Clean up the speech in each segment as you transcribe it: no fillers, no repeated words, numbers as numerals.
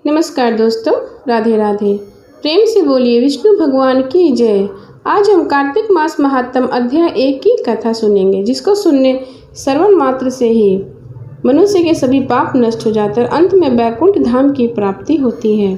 नमस्कार दोस्तों, राधे राधे। प्रेम से बोलिए विष्णु भगवान की जय। आज हम कार्तिक मास महात्म अध्याय 1 की कथा सुनेंगे, जिसको सुनने श्रवण मात्र से ही मनुष्य के सभी पाप नष्ट हो जाते हैं और अंत में वैकुंठ धाम की प्राप्ति होती है।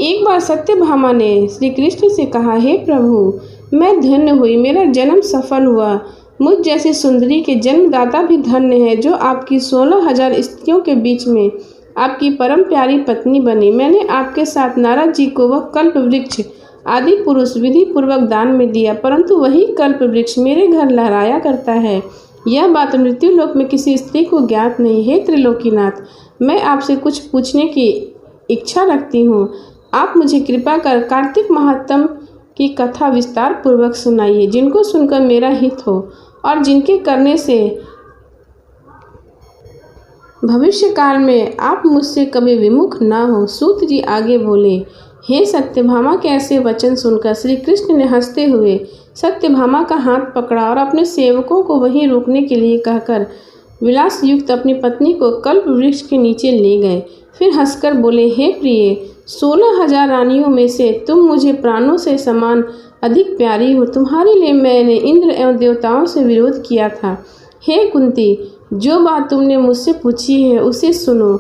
एक बार सत्यभामा ने श्री कृष्ण से कहा, हे प्रभु, मैं धन्य हुई, मेरा जन्म सफल हुआ। मुझ जैसी सुंदरी के जन्मदाता भी धन्य है, जो आपकी 16,000 स्त्रियों के बीच में आपकी परम प्यारी पत्नी बनी। मैंने आपके साथ नारद जी को वह कल्प वृक्ष आदि पुरुष विधि पूर्वक दान में दिया, परंतु वही कल्प वृक्ष मेरे घर लहराया करता है। यह बात मृत्यु लोक में किसी स्त्री को ज्ञात नहीं। हे त्रिलोकीनाथ, मैं आपसे कुछ पूछने की इच्छा रखती हूँ। आप मुझे कृपा कर कार्तिक महात्म की कथा विस्तार पूर्वक सुनाइए, जिनको सुनकर मेरा हित हो और जिनके करने से भविष्य काल में आप मुझसे कभी विमुख न हो। सूत जी आगे बोले, हे सत्यभामा के ऐसे वचन सुनकर श्री कृष्ण ने हंसते हुए सत्यभामा का हाथ पकड़ा और अपने सेवकों को वहीं रोकने के लिए कहकर विलास युक्त अपनी पत्नी को कल्प वृक्ष के नीचे ले गए। फिर हंसकर बोले, हे प्रिय, 16,000 रानियों में से तुम मुझे प्राणों से समान अधिक प्यारी हो। तुम्हारे लिए मैंने इंद्र एवं देवताओं से विरोध किया था। हे कुंती, जो बात तुमने मुझसे पूछी है उसे सुनो।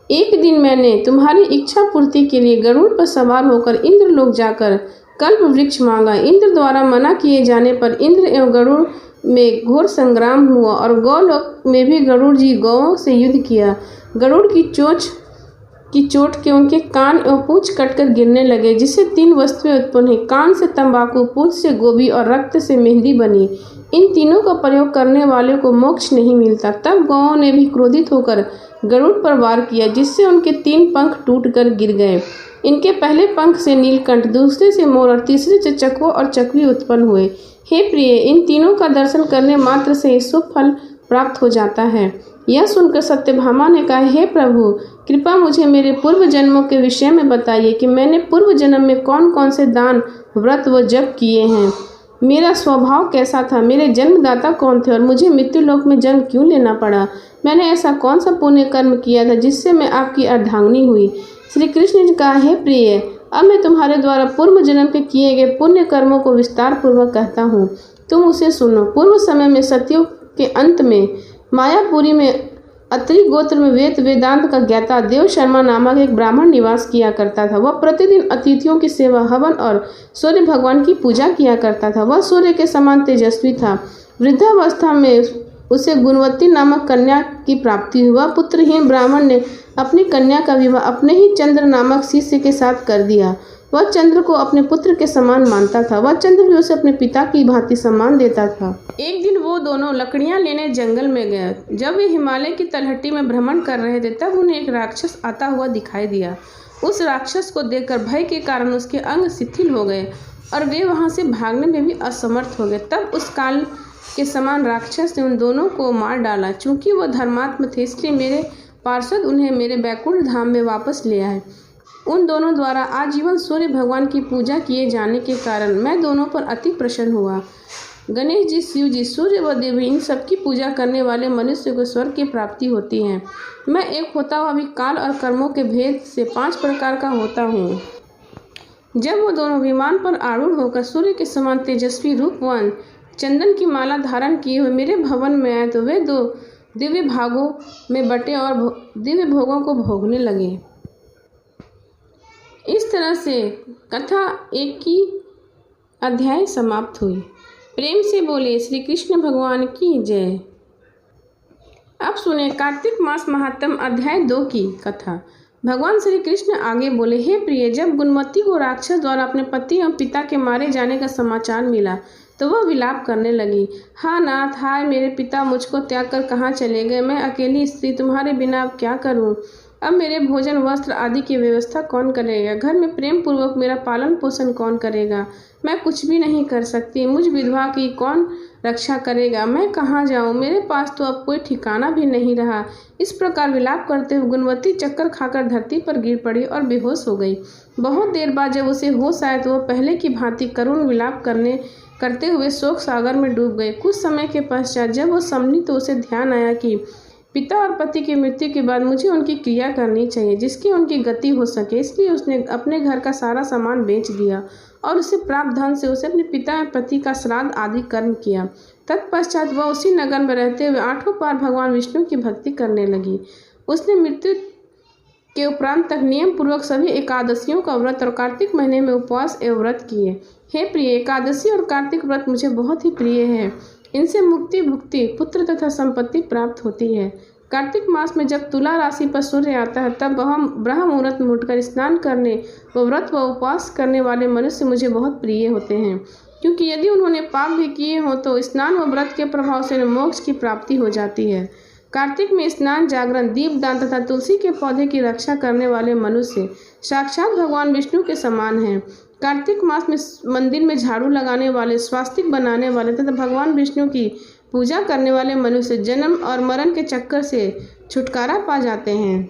एक दिन मैंने तुम्हारी इच्छा पूर्ति के लिए गरुड़ पर सवार होकर इंद्र लोक जाकर कल्प वृक्ष मांगा। इंद्र द्वारा मना किए जाने पर इंद्र एवं गरुड़ में घोर संग्राम हुआ और गौलोक में भी गरुड़ जी गौओं से युद्ध किया। गरुड़ की चोट के उनके कान एवं पूंछ कटकर गिरने लगे, जिससे 3 वस्तुएं उत्पन्न हुई। कान से तंबाकू, पूंछ से गोभी और रक्त से मेहंदी बनी। इन तीनों का प्रयोग करने वाले को मोक्ष नहीं मिलता। तब गौओं ने भी क्रोधित होकर गरुड़ पर वार किया, जिससे उनके 3 पंख टूटकर गिर गए। इनके पहले पंख से नीलकंठ, दूसरे से मोर और तीसरे से चकवा और चकवी उत्पन्न हुए। हे प्रिय, इन तीनों का दर्शन करने मात्र से शुभ फल प्राप्त हो जाता है। यह सुनकर सत्यभामा ने कहा, हे प्रभु, कृपा मुझे मेरे पूर्व जन्मों के विषय में बताइए कि मैंने पूर्व जन्म में कौन कौन से दान, व्रत व जप किए हैं। मेरा स्वभाव कैसा था, मेरे जन्मदाता कौन थे और मुझे मृत्यु लोक में जन्म क्यों लेना पड़ा। मैंने ऐसा कौन सा पुण्य कर्म किया था जिससे मैं आपकी अर्धांगिनी हुई। श्री कृष्ण ने कहा, हे प्रिय, अब मैं तुम्हारे द्वारा पूर्व जन्म के किए गए पुण्य कर्मों को विस्तार पूर्वक कहता हूँ, तुम उसे सुनो। पूर्व समय में सतयुग के अंत में मायापुरी में अत्रि गोत्र में वेदांत का ज्ञाता देव शर्मा नामक एक ब्राह्मण निवास किया करता था। वह प्रतिदिन अतिथियों की सेवा, हवन और सूर्य भगवान की पूजा किया करता था। वह सूर्य के समान तेजस्वी था। वृद्धावस्था में उसे गुणवती नामक कन्या की प्राप्ति हुई। वह पुत्रहीन ब्राह्मण ने अपनी कन्या का विवाह अपने ही चंद्र नामक शिष्य के साथ कर दिया। वह चंद्र को अपने पुत्र के समान मानता था। वह चंद्र भी उसे अपने पिता की भांति सम्मान देता था। एक दिन वो दोनों लकड़ियां लेने जंगल में गए। जब वे हिमालय की तलहटी में भ्रमण कर रहे थे, तब उन्हें एक राक्षस आता हुआ दिखाई दिया। उस राक्षस को देखकर भय के कारण उसके अंग शिथिल हो गए और वे वहां से भागने में भी असमर्थ हो गए। तब उस काल के समान राक्षस ने उन दोनों को मार डाला। चूंकि वह धर्मात्म थे, इसलिए मेरे पार्षद उन्हें मेरे बैकुंठ धाम में वापस ले आए। उन दोनों द्वारा आजीवन सूर्य भगवान की पूजा किए जाने के कारण मैं दोनों पर अति प्रसन्न हुआ। गणेश जी, शिव जी, सूर्य व देवी, इन सबकी पूजा करने वाले मनुष्य को स्वर्ग की प्राप्ति होती है। मैं एक होता हुआ भी काल और कर्मों के भेद से 5 प्रकार का होता हूँ। जब वो दोनों विमान पर आरूढ़ होकर सूर्य के समान तेजस्वी रूपवान चंदन की माला धारण किए हुए मेरे भवन में आए, तो वे 2 दिव्य भागों में बटे और दिव्य भोगों को भोगने लगे। इस तरह से कथा 1 की अध्याय समाप्त हुई। प्रेम से बोले श्री कृष्ण भगवान की जय। अब सुने कार्तिक मास महात्म अध्याय 2 की कथा। भगवान श्री कृष्ण आगे बोले, हे प्रिय, जब गुणमती को राक्षस द्वारा अपने पति एवं पिता के मारे जाने का समाचार मिला, तो वह विलाप करने लगी। हाँ नाथ, हाय मेरे पिता मुझको त्याग कर कहाँ चले गए। मैं अकेली स्त्री तुम्हारे बिना अब क्या करूँ। अब मेरे भोजन, वस्त्र आदि की व्यवस्था कौन करेगा। घर में प्रेम पूर्वक मेरा पालन पोषण कौन करेगा। मैं कुछ भी नहीं कर सकती। मुझ विधवा की कौन रक्षा करेगा। मैं कहाँ जाऊँ, मेरे पास तो अब कोई ठिकाना भी नहीं रहा। इस प्रकार विलाप करते हुए गुणवती चक्कर खाकर धरती पर गिर पड़ी और बेहोश हो गई। बहुत देर बाद जब उसे होश आया, तो वह पहले की भांति करुण विलाप करते हुए शोक सागर में डूब गए। कुछ समय के पश्चात जब वो संभली, तो उसे ध्यान आया कि पिता और पति की मृत्यु के बाद मुझे उनकी क्रिया करनी चाहिए जिसकी उनकी गति हो सके। इसलिए उसने अपने घर का सारा सामान बेच दिया और उससे प्राप्त धन से उसे अपने पिता और पति का श्राद्ध आदि कर्म किया। तत्पश्चात वह उसी नगर में रहते हुए 8 बार भगवान विष्णु की भक्ति करने लगी। उसने मृत्यु के उपरांत तक नियम पूर्वक सभी एकादशियों का व्रत और कार्तिक महीने में उपवास एवं व्रत किए। हे प्रिय, एकादशी और कार्तिक व्रत मुझे बहुत ही प्रिय है। इनसे मुक्ति, भुक्ति, पुत्र तथा संपत्ति प्राप्त होती है। कार्तिक मास में जब तुला राशि पर सूर्य आता है तब हम ब्रह्म मुहूर्त में उठकर स्नान करने व व्रत व उपवास करने वाले मनुष्य मुझे बहुत प्रिय होते हैं, क्योंकि यदि उन्होंने पाप भी किए हों तो स्नान व व्रत के प्रभाव से मोक्ष की प्राप्ति हो जाती है। कार्तिक में स्नान, जागरण, दीपदान तथा तुलसी के पौधे की रक्षा करने वाले मनुष्य साक्षात भगवान विष्णु के समान हैं। कार्तिक मास में मंदिर में झाड़ू लगाने वाले, स्वास्तिक बनाने वाले तथा भगवान विष्णु की पूजा करने वाले मनुष्य जन्म और मरण के चक्कर से छुटकारा पा जाते हैं।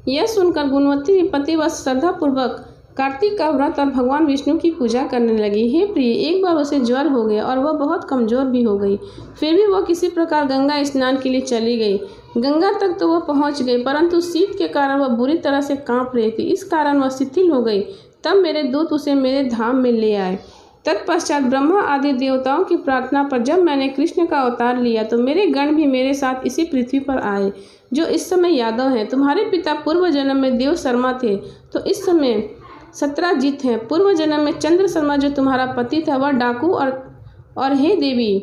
यह सुनकर गुणवती पतिव्रता श्रद्धापूर्वक कार्तिक का व्रत और भगवान विष्णु की पूजा करने लगी। हे प्रिय, एक बार उसे ज्वर हो गया और वह बहुत कमजोर भी हो गई। फिर भी वह किसी प्रकार गंगा स्नान के लिए चली गई। गंगा तक तो वह पहुंच गई, परंतु शीत के कारण वह बुरी तरह से कांप रही थी। इस कारण वह शिथिल हो गई। तब मेरे दूत उसे मेरे धाम में ले आए। तत्पश्चात ब्रह्मा आदि देवताओं की प्रार्थना पर जब मैंने कृष्ण का अवतार लिया तो मेरे गण भी मेरे साथ इसी पृथ्वी पर आए, जो इस समय यादव हैं। तुम्हारे पिता पूर्व जन्म में देव शर्मा थे तो इस समय सत्राजित हैं। पूर्व जन्म में चंद्र शर्मा जो तुम्हारा पति था वह डाकू और हे देवी,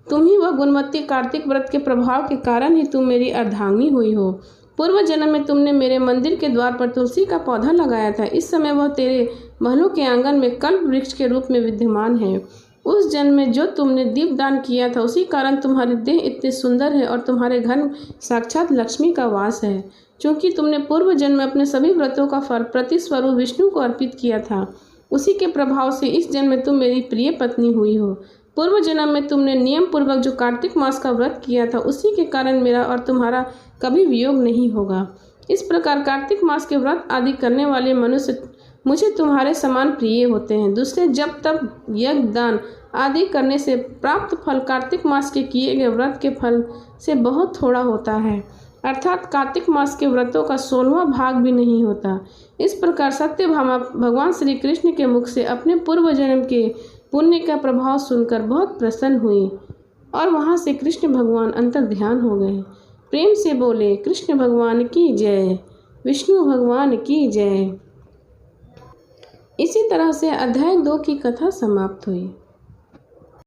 तुम ही वह गुणवती कार्तिक व्रत के प्रभाव के कारण ही तुम मेरी अर्धांगिनी हुई हो। पूर्व जन्म में तुमने मेरे मंदिर के द्वार पर तुलसी का पौधा लगाया था। इस समय वह तेरे महलों के आंगन में कल्प वृक्ष के रूप में विद्यमान है। उस जन्म में जो तुमने दीपदान किया था उसी कारण तुम्हारी देह इतनी सुंदर है और तुम्हारे घर में साक्षात लक्ष्मी का वास है। क्योंकि तुमने पूर्व जन्म में अपने सभी व्रतों का फल प्रतिस्वरूप विष्णु को अर्पित किया था, उसी के प्रभाव से इस जन्म में तुम मेरी प्रिय पत्नी हुई हो। पूर्व जन्म में तुमने नियम पूर्वक जो कार्तिक मास का व्रत किया था उसी के कारण मेरा और तुम्हारा कभी वियोग नहीं होगा। इस प्रकार कार्तिक मास के व्रत आदि करने वाले मनुष्य मुझे तुम्हारे समान प्रिय होते हैं। दूसरे जब तब यज्ञ, दान आदि करने से प्राप्त फल कार्तिक मास के किए गए व्रत के फल से बहुत थोड़ा होता है, अर्थात कार्तिक मास के व्रतों का 16वां भाग भी नहीं होता। इस प्रकार सत्यभामा भगवान श्री कृष्ण के मुख से अपने पूर्व जन्म के पुण्य का प्रभाव सुनकर बहुत प्रसन्न हुई और वहां से कृष्ण भगवान अंतर ध्यान हो गए। प्रेम से बोले कृष्ण भगवान की जय, विष्णु भगवान की जय। इसी तरह से अध्याय 2 की कथा समाप्त हुई।